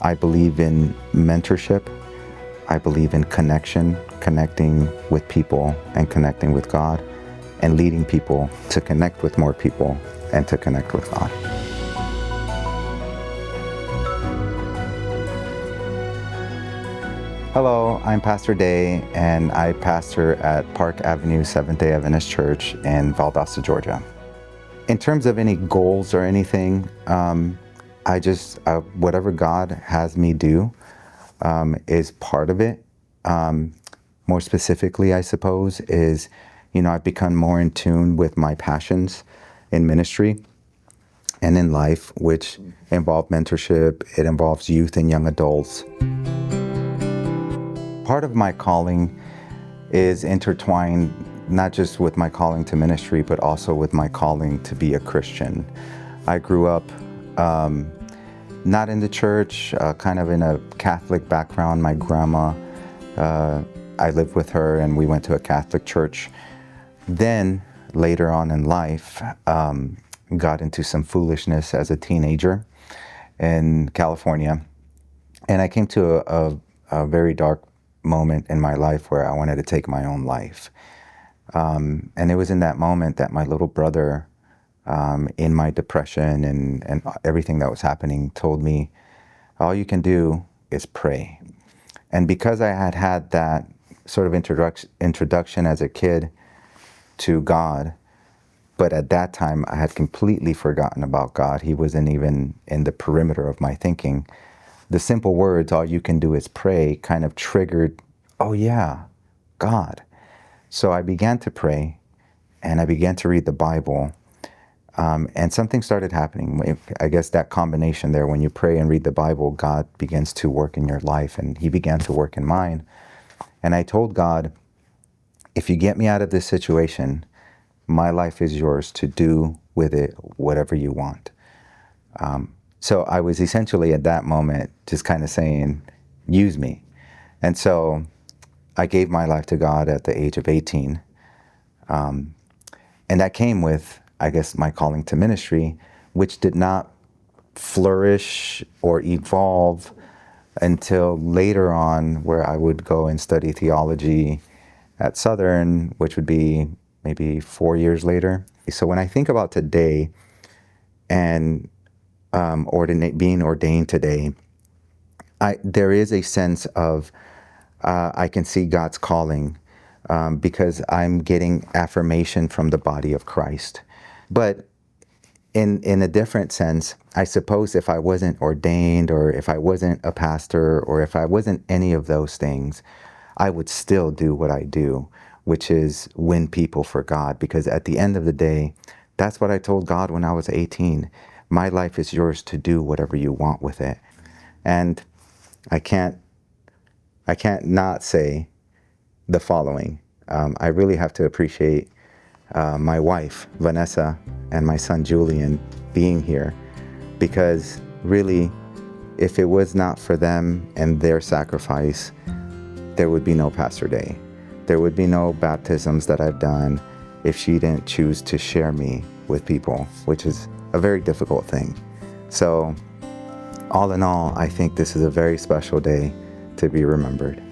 I believe in mentorship. I believe in connecting with people and connecting with God, and leading people to connect with more people and to connect with God. Hello, I'm Pastor Day, and I pastor at Park Avenue Seventh-day Adventist Church in Valdosta, Georgia. In terms of any goals or anything, whatever God has me do is part of it. More specifically, I suppose, is, I've become more in tune with my passions in ministry and in life, which involve mentorship. It involves youth and young adults. Part of my calling is intertwined not just with my calling to ministry, but also with my calling to be a Christian. I grew up not in the church, kind of in a Catholic background. My grandma, I lived with her and we went to a Catholic church. Then later on in life, got into some foolishness as a teenager in California. And I came to a very dark moment in my life where I wanted to take my own life. And it was in that moment that my little brother, in my depression and everything that was happening, told me, all you can do is pray. And because I had had that sort of introduction as a kid to God, but at that time I had completely forgotten about God. He wasn't even in the perimeter of my thinking. The simple words, all you can do is pray, kind of triggered, oh yeah, God. So I began to pray and I began to read the Bible, and something started happening. I guess that combination there, when you pray and read the Bible, God begins to work in your life, and He began to work in mine. And I told God, if you get me out of this situation, my life is yours to do with it whatever you want. So I was essentially at that moment just kind of saying, use me. And so I gave my life to God at the age of 18. And that came with, I guess, my calling to ministry, which did not flourish or evolve until later on, where I would go and study theology at Southern, which would be maybe 4 years later. So when I think about today and being ordained today, there is a sense of I can see God's calling because I'm getting affirmation from the body of Christ. But in a different sense, I suppose if I wasn't ordained, or if I wasn't a pastor, or if I wasn't any of those things, I would still do what I do, which is win people for God. Because at the end of the day, that's what I told God when I was 18. My life is yours to do whatever you want with it. And I can't not say the following. I really have to appreciate my wife, Vanessa, and my son, Julian, being here, because really, if it was not for them and their sacrifice, there would be no Pastor Day. There would be no baptisms that I've done if she didn't choose to share me with people, which is a very difficult thing. So all in all, I think this is a very special day to be remembered.